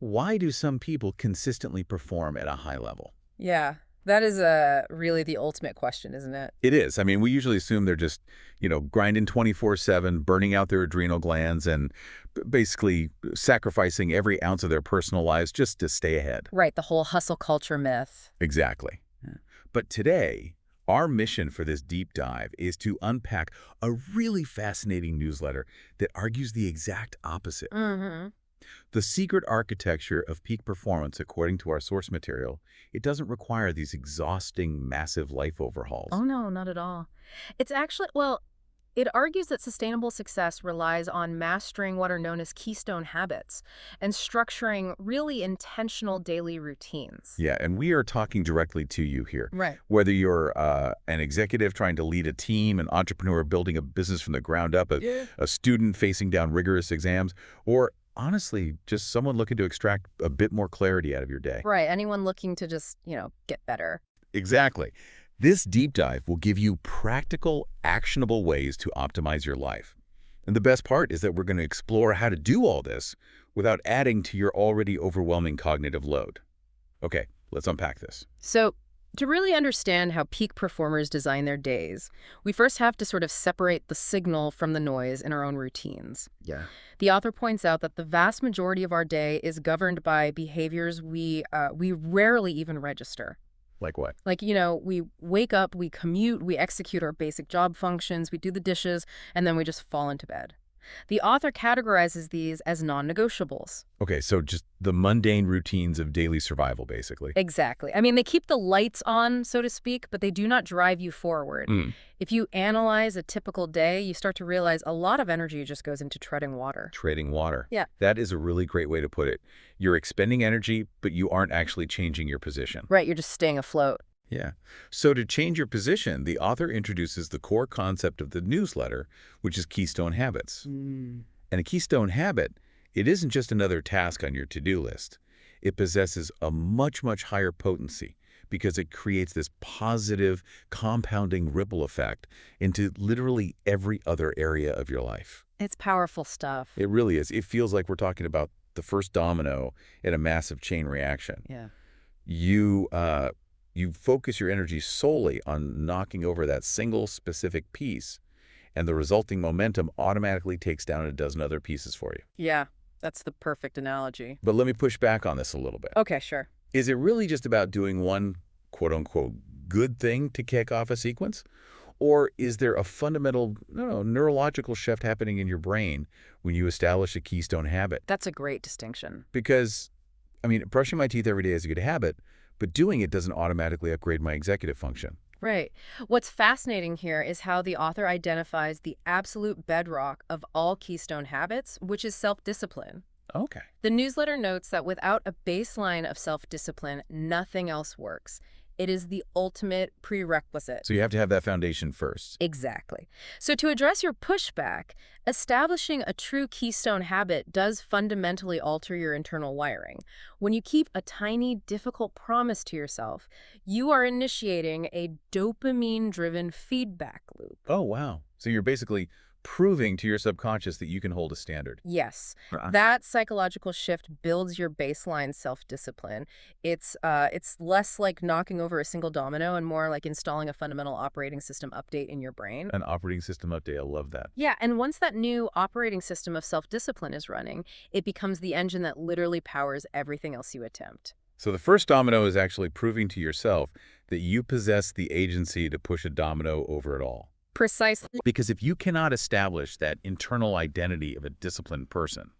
why do some people consistently perform at a high level? Yeah, that is really the ultimate question, isn't it? It is. I mean, we usually assume they're just, grinding 24/7, burning out their adrenal glands, and basically sacrificing every ounce of their personal lives just to stay ahead. Right, the whole hustle culture myth. Exactly. Yeah. But today, our mission for this deep dive is to unpack a really fascinating newsletter that argues the exact opposite. Mm-hmm. The secret architecture of peak performance, according to our source material, it doesn't require these exhausting, massive life overhauls. Oh, no, not at all. It's actually, well, it argues that sustainable success relies on mastering what are known as keystone habits and structuring really intentional daily routines. Yeah, and we are talking directly to you here. Right. Whether you're an executive trying to lead a team, an entrepreneur building a business from the ground up, Yeah. a student facing down rigorous exams, or honestly, just someone looking to extract a bit more clarity out of your day. Right, anyone looking to just, get better. Exactly. This deep dive will give you practical, actionable ways to optimize your life. And the best part is that we're going to explore how to do all this without adding to your already overwhelming cognitive load. Okay, let's unpack this. So, to really understand how peak performers design their days, we first have to sort of separate the signal from the noise in our own routines. Yeah. The author points out that the vast majority of our day is governed by behaviors we rarely even register. Like what? Like, we wake up, we commute, we execute our basic job functions, we do the dishes, and then we just fall into bed. The author categorizes these as non-negotiables. Okay, so just the mundane routines of daily survival, basically. Exactly. I mean, they keep the lights on, so to speak, but they do not drive you forward. Mm. If you analyze a typical day, you start to realize a lot of energy just goes into treading water. Trading water. Yeah. That is a really great way to put it. You're expending energy, but you aren't actually changing your position. Right, you're just staying afloat. Yeah. So to change your position, the author introduces the core concept of the newsletter, which is Keystone Habits. Mm. And a Keystone habit, it isn't just another task on your to-do list. It possesses a much, much higher potency because it creates this positive, compounding ripple effect into literally every other area of your life. It's powerful stuff. It really is. It feels like we're talking about the first domino in a massive chain reaction. Yeah. You focus your energy solely on knocking over that single specific piece, and the resulting momentum automatically takes down a dozen other pieces for you. Yeah, that's the perfect analogy. But let me push back on this a little bit. Okay, sure. Is it really just about doing one quote-unquote good thing to kick off a sequence? Or is there a fundamental, neurological shift happening in your brain when you establish a keystone habit? That's a great distinction. Because, brushing my teeth every day is a good habit, but doing it doesn't automatically upgrade my executive function. Right. What's fascinating here is how the author identifies the absolute bedrock of all keystone habits, which is self-discipline. Okay. The newsletter notes that without a baseline of self-discipline, nothing else works. It is the ultimate prerequisite. So you have to have that foundation first. Exactly. So to address your pushback, establishing a true keystone habit does fundamentally alter your internal wiring. When you keep a tiny, difficult promise to yourself, you are initiating a dopamine-driven feedback loop. Oh, wow. So you're basically proving to your subconscious that you can hold a standard. Yes, Right. that psychological shift builds your baseline self-discipline. It's less like knocking over a single domino and more like installing a fundamental operating system update in your brain. An operating system update. I love that. Yeah, and once that new operating system of self-discipline is running, it becomes the engine that literally powers everything else you attempt. So the first domino is actually proving to yourself that you possess the agency to push a domino over it all. Precisely. Because if you cannot establish that internal identity of a disciplined person,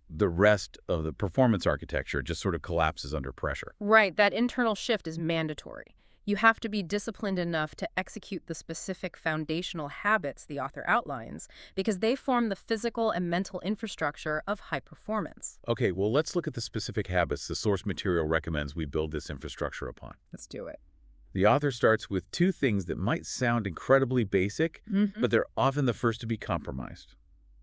the rest of the performance architecture just sort of collapses under pressure. Right, that internal shift is mandatory. You have to be disciplined enough to execute the specific foundational habits the author outlines because they form the physical and mental infrastructure of high performance. Okay, well, let's look at the specific habits the source material recommends we build this infrastructure upon. Let's do it. The author starts with two things that might sound incredibly basic, but they're often the first to be compromised.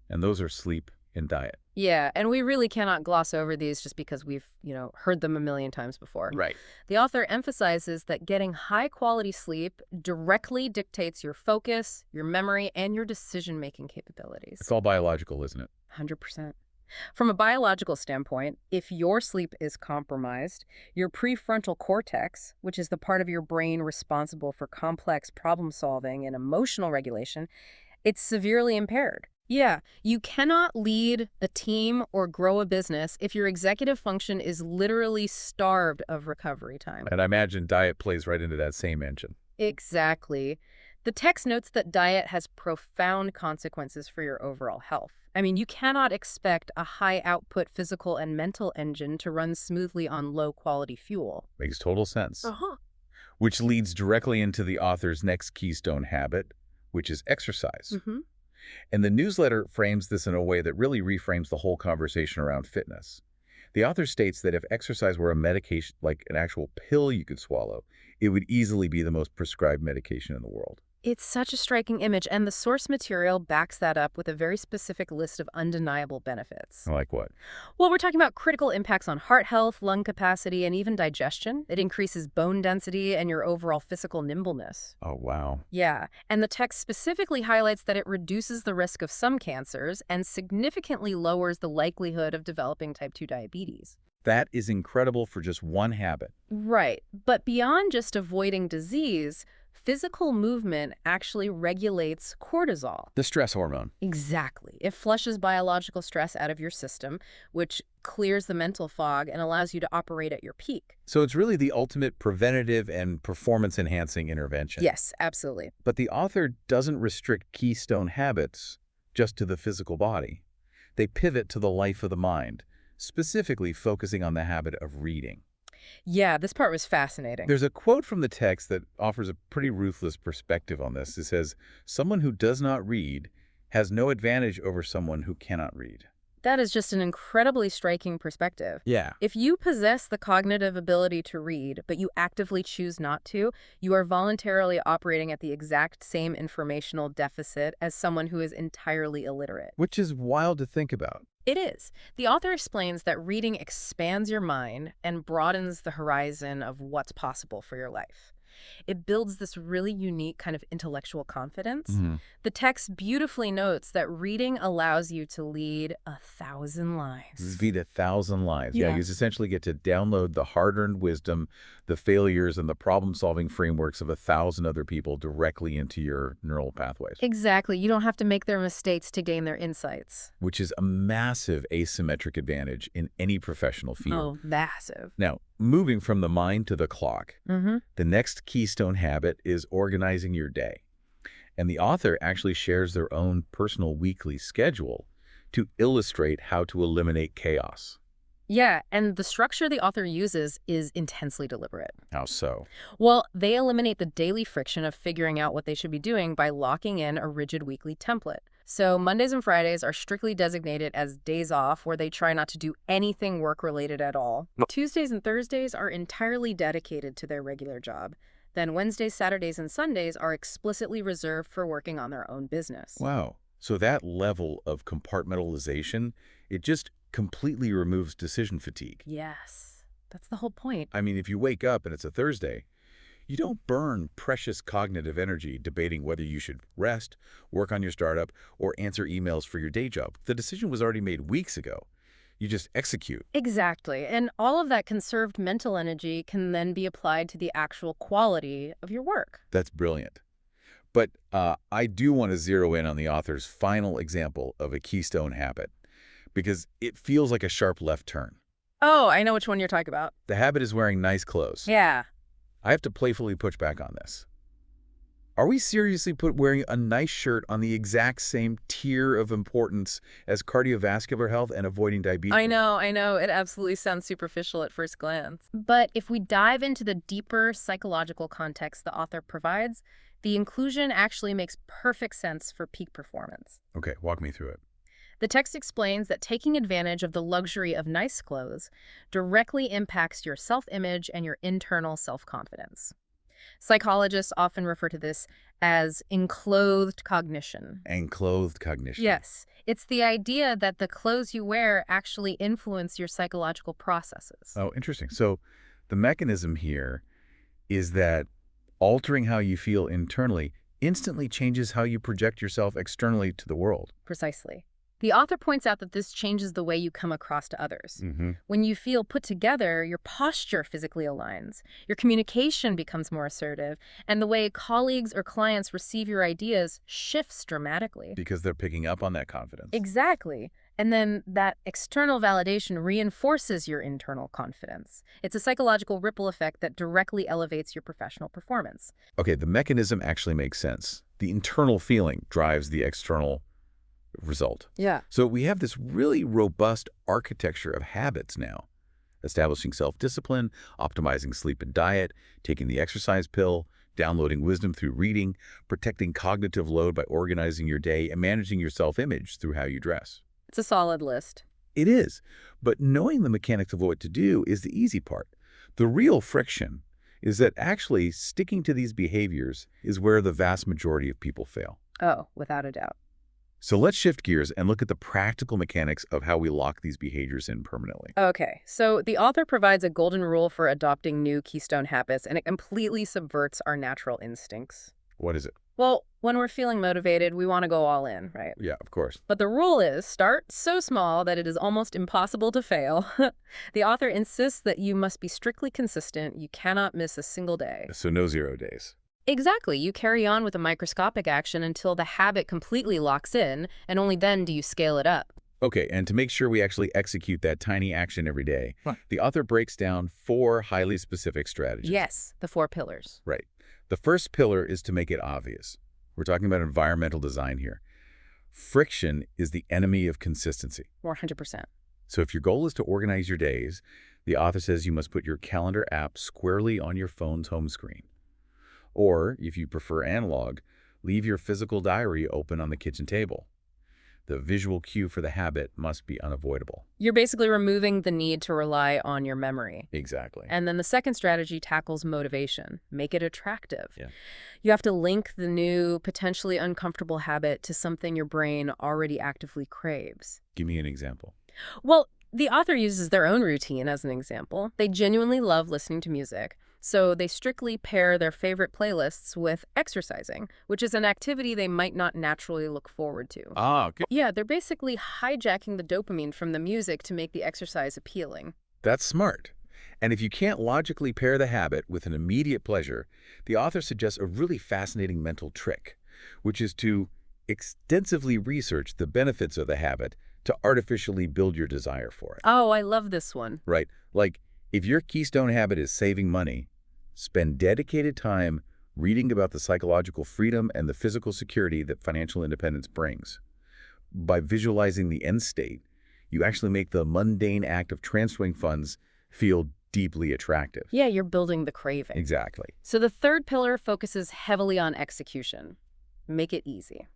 And those are sleep and diet. Yeah, and we really cannot gloss over these just because we've, heard them a million times before. Right. The author emphasizes that getting high-quality sleep directly dictates your focus, your memory, and your decision-making capabilities. It's all biological, isn't it? 100%. From a biological standpoint, if your sleep is compromised, your prefrontal cortex, which is the part of your brain responsible for complex problem solving and emotional regulation, it's severely impaired. Yeah, you cannot lead a team or grow a business if your executive function is literally starved of recovery time. And I imagine diet plays right into that same engine. Exactly. The text notes that diet has profound consequences for your overall health. I mean, you cannot expect a high output physical and mental engine to run smoothly on low quality fuel. Makes total sense. Uh-huh. Which leads directly into the author's next keystone habit, which is exercise. Mm-hmm. And the newsletter frames this in a way that really reframes the whole conversation around fitness. The author states that if exercise were a medication, like an actual pill you could swallow, it would easily be the most prescribed medication in the world. It's such a striking image, and the source material backs that up with a very specific list of undeniable benefits. Like what? Well, we're talking about critical impacts on heart health, lung capacity, and even digestion. It increases bone density and your overall physical nimbleness. Oh, wow. Yeah, and the text specifically highlights that it reduces the risk of some cancers and significantly lowers the likelihood of developing type 2 diabetes. That is incredible for just one habit. Right, but beyond just avoiding disease, physical movement actually regulates cortisol. The stress hormone. Exactly. It flushes biological stress out of your system, which clears the mental fog and allows you to operate at your peak. So it's really the ultimate preventative and performance-enhancing intervention. Yes, absolutely. But the author doesn't restrict keystone habits just to the physical body. They pivot to the life of the mind, specifically focusing on the habit of reading. Yeah, this part was fascinating. There's a quote from the text that offers a pretty ruthless perspective on this. It says, "Someone who does not read has no advantage over someone who cannot read." That is just an incredibly striking perspective. Yeah. If you possess the cognitive ability to read, but you actively choose not to, you are voluntarily operating at the exact same informational deficit as someone who is entirely illiterate. Which is wild to think about. It is. The author explains that reading expands your mind and broadens the horizon of what's possible for your life. It builds this really unique kind of intellectual confidence. The text beautifully notes that reading allows you to lead 1,000 lives. Lead 1,000 lives. Yeah, Yeah. you essentially get to download the hard-earned wisdom, the failures, and the problem-solving frameworks of 1,000 other people directly into your neural pathways. Exactly. You don't have to make their mistakes to gain their insights. Which is a massive asymmetric advantage in any professional field. Oh, massive. Now, moving from the mind to the clock, the next keystone habit is organizing your day. And the author actually shares their own personal weekly schedule to illustrate how to eliminate chaos. Yeah, and the structure the author uses is intensely deliberate. How so? Well, they eliminate the daily friction of figuring out what they should be doing by locking in a rigid weekly template. So Mondays and Fridays are strictly designated as days off where they try not to do anything work-related at all. Tuesdays and Thursdays are entirely dedicated to their regular job. Then Wednesdays, Saturdays, and Sundays are explicitly reserved for working on their own business. Wow. So that level of compartmentalization, it just completely removes decision fatigue. Yes, that's the whole point. I mean, if you wake up and it's a Thursday, you don't burn precious cognitive energy debating whether you should rest, work on your startup, or answer emails for your day job. The decision was already made weeks ago. You just execute. Exactly. And all of that conserved mental energy can then be applied to the actual quality of your work. That's brilliant. But I do want to zero in on the author's final example of a keystone habit, because it feels like a sharp left turn. Oh, I know which one you're talking about. The habit is wearing nice clothes. Yeah. I have to playfully push back on this. Are we seriously wearing a nice shirt on the exact same tier of importance as cardiovascular health and avoiding diabetes? I know. It absolutely sounds superficial at first glance. But if we dive into the deeper psychological context the author provides, the inclusion actually makes perfect sense for peak performance. Okay, walk me through it. The text explains that taking advantage of the luxury of nice clothes directly impacts your self-image and your internal self-confidence. Psychologists often refer to this as enclothed cognition. Enclothed cognition. Yes, it's the idea that the clothes you wear actually influence your psychological processes. Oh, interesting. So the mechanism here is that altering how you feel internally instantly changes how you project yourself externally to the world. Precisely. The author points out that this changes the way you come across to others. When you feel put together, your posture physically aligns, your communication becomes more assertive, and the way colleagues or clients receive your ideas shifts dramatically. Because they're picking up on that confidence. Exactly. And then that external validation reinforces your internal confidence. It's a psychological ripple effect that directly elevates your professional performance. Okay, the mechanism actually makes sense. The internal feeling drives the external result. Yeah. So we have this really robust architecture of habits now. Establishing self-discipline, optimizing sleep and diet, taking the exercise pill, downloading wisdom through reading, protecting cognitive load by organizing your day, and managing your self-image through how you dress. It's a solid list. It is, but knowing the mechanics of what to do is the easy part. The real friction is that actually sticking to these behaviors is where the vast majority of people fail. Oh, without a doubt. So let's shift gears and look at the practical mechanics of how we lock these behaviors in permanently. Okay, so the author provides a golden rule for adopting new Keystone habits, and it completely subverts our natural instincts. What is it? Well, when we're feeling motivated, we want to go all in, right? Yeah, of course. But the rule is start so small that it is almost impossible to fail. The author insists that you must be strictly consistent. You cannot miss a single day. So no 0 days. Exactly. You carry on with a microscopic action until the habit completely locks in, and only then do you scale it up. Okay, and to make sure we actually execute that tiny action every day, the author breaks down 4 highly specific strategies. Yes, the 4 pillars. Right. The first pillar is to make it obvious. We're talking about environmental design here. Friction is the enemy of consistency. 100%. So if your goal is to organize your days, the author says you must put your calendar app squarely on your phone's home screen. Or, if you prefer analog, leave your physical diary open on the kitchen table. The visual cue for the habit must be unavoidable. You're basically removing the need to rely on your memory. Exactly. And then the second strategy tackles motivation. Make it attractive. Yeah. You have to link the new, potentially uncomfortable habit to something your brain already actively craves. Give me an example. Well, the author uses their own routine as an example. They genuinely love listening to music, so they strictly pair their favorite playlists with exercising, which is an activity they might not naturally look forward to. Okay. Yeah, they're basically hijacking the dopamine from the music to make the exercise appealing. That's smart. And if you can't logically pair the habit with an immediate pleasure, the author suggests a really fascinating mental trick, which is to extensively research the benefits of the habit to artificially build your desire for it. Oh, I love this one. Right? Like, if your keystone habit is saving money, spend dedicated time reading about the psychological freedom and the physical security that financial independence brings. By visualizing the end state, you actually make the mundane act of transferring funds feel deeply attractive. Yeah, you're building the craving. Exactly. So the third pillar focuses heavily on execution. Make it easy.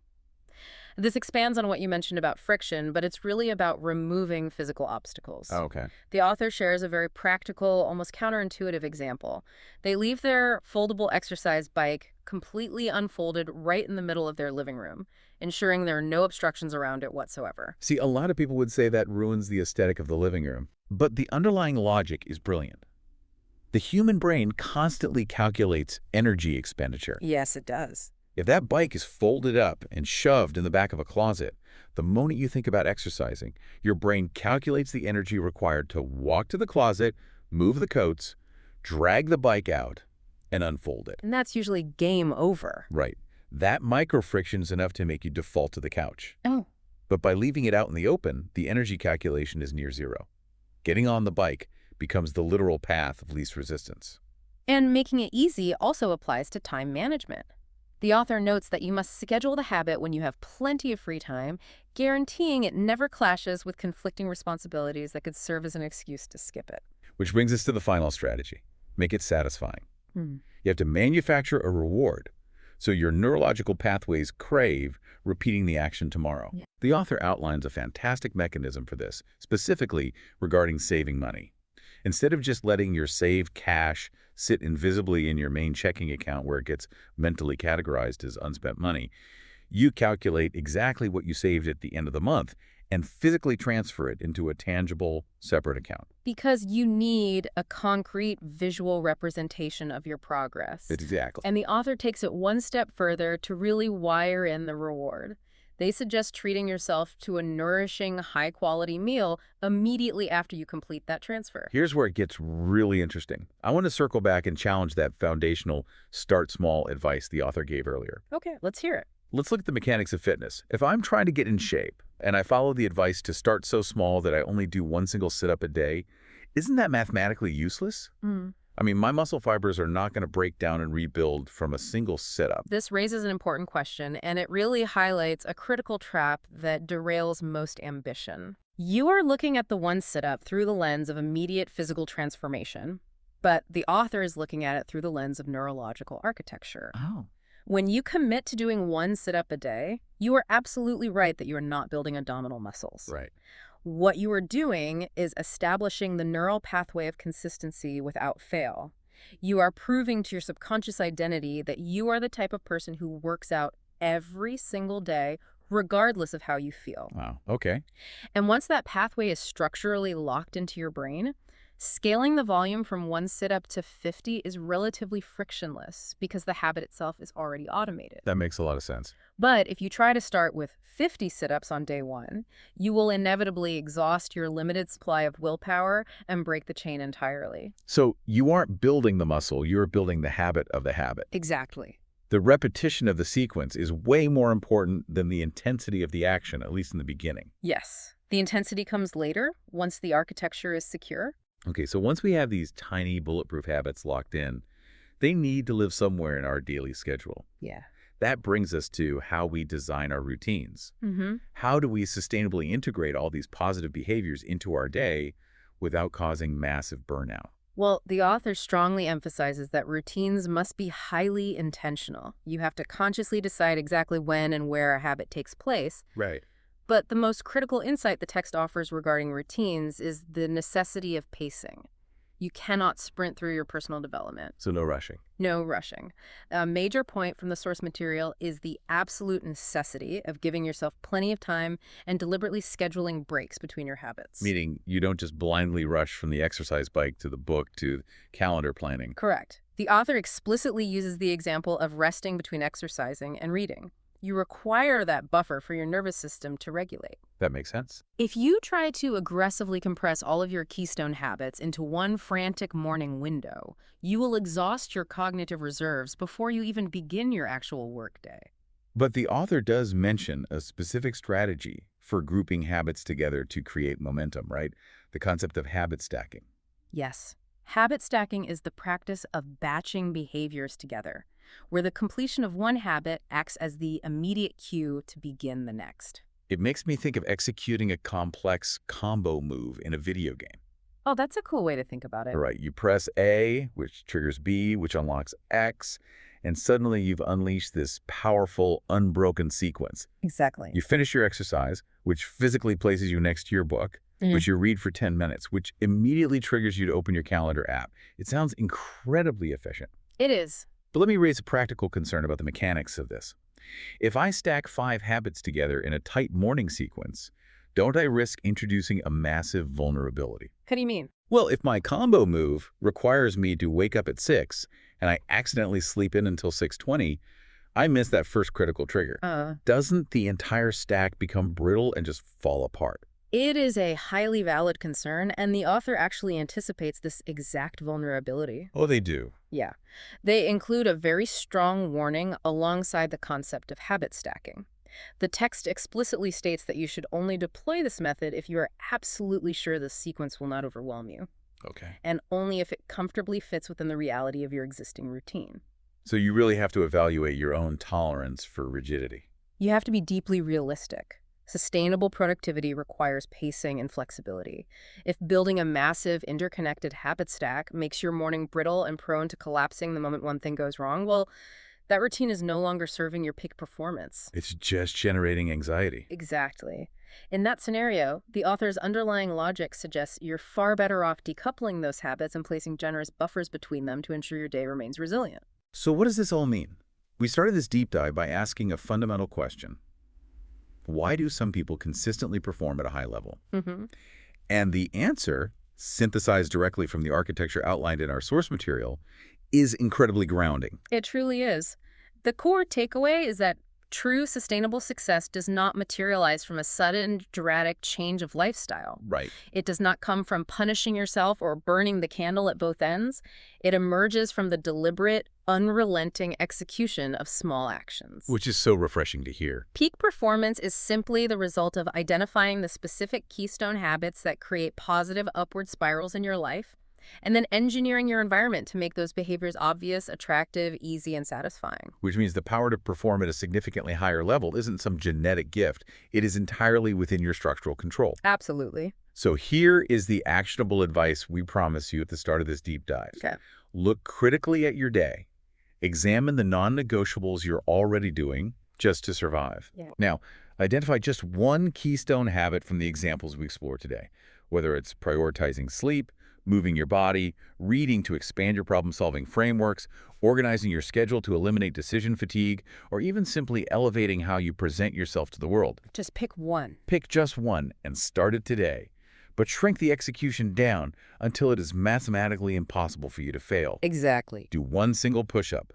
This expands on what you mentioned about friction, but it's really about removing physical obstacles. Okay. The author shares a very practical, almost counterintuitive example. They leave their foldable exercise bike completely unfolded right in the middle of their living room, ensuring there are no obstructions around it whatsoever. See, a lot of people would say that ruins the aesthetic of the living room, but the underlying logic is brilliant. The human brain constantly calculates energy expenditure. Yes, it does. If that bike is folded up and shoved in the back of a closet, the moment you think about exercising, your brain calculates the energy required to walk to the closet, move the coats, drag the bike out, and unfold it. And that's usually game over. Right. That micro-friction is enough to make you default to the couch. Oh. But by leaving it out in the open, the energy calculation is near zero. Getting on the bike becomes the literal path of least resistance. And making it easy also applies to time management. The author notes that you must schedule the habit when you have plenty of free time, guaranteeing it never clashes with conflicting responsibilities that could serve as an excuse to skip it. Which brings us to the final strategy. Make it satisfying. You have to manufacture a reward, so your neurological pathways crave repeating the action tomorrow. Yeah. The author outlines a fantastic mechanism for this, specifically regarding saving money. Instead of just letting your saved cash sit invisibly in your main checking account where it gets mentally categorized as unspent money, you calculate exactly what you saved at the end of the month and physically transfer it into a tangible, separate account. Because you need a concrete visual representation of your progress. Exactly. And the author takes it one step further to really wire in the reward. They suggest treating yourself to a nourishing, high-quality meal immediately after you complete that transfer. Here's where it gets really interesting. I want to circle back and challenge that foundational start small advice the author gave earlier. Okay, let's hear it. Let's look at the mechanics of fitness. If I'm trying to get in shape and I follow the advice to start so small that I only do one single sit-up a day, isn't that mathematically useless? I mean, my muscle fibers are not going to break down and rebuild from a single sit-up. This raises an important question, and it really highlights a critical trap that derails most ambition. You are looking at the one sit-up through the lens of immediate physical transformation, but the author is looking at it through the lens of neurological architecture. Oh. When you commit to doing one sit-up a day, you are absolutely right that you are not building abdominal muscles. Right. What you are doing is establishing the neural pathway of consistency without fail. You are proving to your subconscious identity that you are the type of person who works out every single day, regardless of how you feel. Wow. Okay. And once that pathway is structurally locked into your brain, scaling the volume from one sit-up to 50 is relatively frictionless because the habit itself is already automated. That makes a lot of sense. But if you try to start with 50 sit-ups on day one, you will inevitably exhaust your limited supply of willpower and break the chain entirely. So you aren't building the muscle, you're building the habit of the habit. Exactly. The repetition of the sequence is way more important than the intensity of the action, at least in the beginning. Yes. The intensity comes later, once the architecture is secure. Okay, so once we have these tiny bulletproof habits locked in, they need to live somewhere in our daily schedule. Yeah. That brings us to how we design our routines. How do we sustainably integrate all these positive behaviors into our day without causing massive burnout? Well, the author strongly emphasizes that routines must be highly intentional. You have to consciously decide exactly when and where a habit takes place. Right. But the most critical insight the text offers regarding routines is the necessity of pacing. You cannot sprint through your personal development. So no rushing. No rushing. A major point from the source material is the absolute necessity of giving yourself plenty of time and deliberately scheduling breaks between your habits. Meaning you don't just blindly rush from the exercise bike to the book to calendar planning. Correct. The author explicitly uses the example of resting between exercising and reading. You require that buffer for your nervous system to regulate. That makes sense. If you try to aggressively compress all of your Keystone habits into one frantic morning window, you will exhaust your cognitive reserves before you even begin your actual workday. But the author does mention a specific strategy for grouping habits together to create momentum, right? The concept of habit stacking. Yes. Habit stacking is the practice of batching behaviors together, where the completion of one habit acts as the immediate cue to begin the next. It makes me think of executing a complex combo move in a video game. Oh, that's a cool way to think about it. All right, you press A, which triggers B, which unlocks X, and suddenly you've unleashed this powerful, unbroken sequence. Exactly. You finish your exercise, which physically places you next to your book, which you read for 10 minutes, which immediately triggers you to open your calendar app. It sounds incredibly efficient. It is. But let me raise a practical concern about the mechanics of this. If I stack 5 habits together in a tight morning sequence, don't I risk introducing a massive vulnerability? What do you mean? Well, if my combo move requires me to wake up at 6 and I accidentally sleep in until 6:20, I miss that first critical trigger. Doesn't the entire stack become brittle and just fall apart? It is a highly valid concern, and the author actually anticipates this exact vulnerability. Oh, they do. Yeah. They include a very strong warning alongside the concept of habit stacking. The text explicitly states that you should only deploy this method if you are absolutely sure the sequence will not overwhelm you, Okay. and only if it comfortably fits within the reality of your existing routine. So you really have to evaluate your own tolerance for rigidity. You have to be deeply realistic. Sustainable productivity requires pacing and flexibility. If building a massive, interconnected habit stack makes your morning brittle and prone to collapsing the moment one thing goes wrong, well, that routine is no longer serving your peak performance. It's just generating anxiety. Exactly. In that scenario, the author's underlying logic suggests you're far better off decoupling those habits and placing generous buffers between them to ensure your day remains resilient. So what does this all mean? We started this deep dive by asking a fundamental question. Why do some people consistently perform at a high level? And the answer, synthesized directly from the architecture outlined in our source material, is incredibly grounding. It truly is. The core takeaway is that True sustainable success does not materialize from a sudden, dramatic change of lifestyle. Right. It does not come from punishing yourself or burning the candle at both ends. It emerges from the deliberate, unrelenting execution of small actions. Which is so refreshing to hear. Peak performance is simply the result of identifying the specific keystone habits that create positive upward spirals in your life, and then engineering your environment to make those behaviors obvious, attractive, easy, and satisfying. Which means the power to perform at a significantly higher level isn't some genetic gift. It is entirely within your structural control. Absolutely. So here is the actionable advice we promise you at the start of this deep dive. Okay. Look critically at your day. Examine the non-negotiables you're already doing just to survive. Yeah. Now, identify just one keystone habit from the examples we explored today, whether it's prioritizing sleep, moving your body, reading to expand your problem-solving frameworks, organizing your schedule to eliminate decision fatigue, or even simply elevating how you present yourself to the world. Just pick one. Pick just one and start it today. But shrink the execution down until it is mathematically impossible for you to fail. Exactly. Do one single push-up.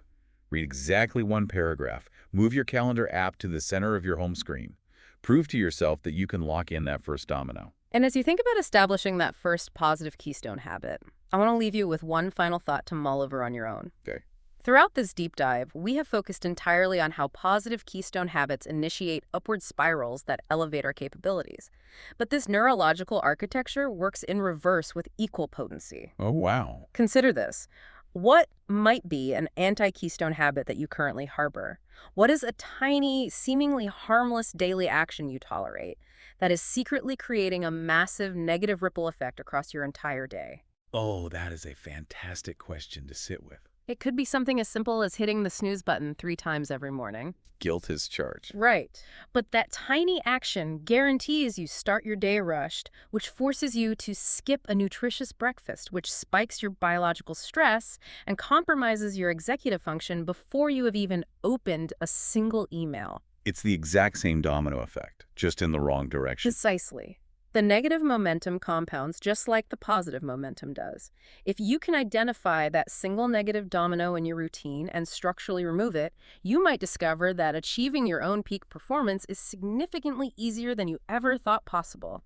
Read exactly one paragraph. Move your calendar app to the center of your home screen. Prove to yourself that you can lock in that first domino. And as you think about establishing that first positive keystone habit, I want to leave you with one final thought to mull over on your own. Okay. Throughout this deep dive, we have focused entirely on how positive keystone habits initiate upward spirals that elevate our capabilities. But this neurological architecture works in reverse with equal potency. Oh, wow. Consider this. What might be an anti-keystone habit that you currently harbor? What is a tiny, seemingly harmless daily action you tolerate that is secretly creating a massive negative ripple effect across your entire day? Oh, that is a fantastic question to sit with. It could be something as simple as hitting the snooze button 3 times every morning. Guilt is charged. Right. But that tiny action guarantees you start your day rushed, which forces you to skip a nutritious breakfast, which spikes your biological stress and compromises your executive function before you have even opened a single email. It's the exact same domino effect, just in the wrong direction. Precisely. The negative momentum compounds just like the positive momentum does. If you can identify that single negative domino in your routine and structurally remove it, you might discover that achieving your own peak performance is significantly easier than you ever thought possible.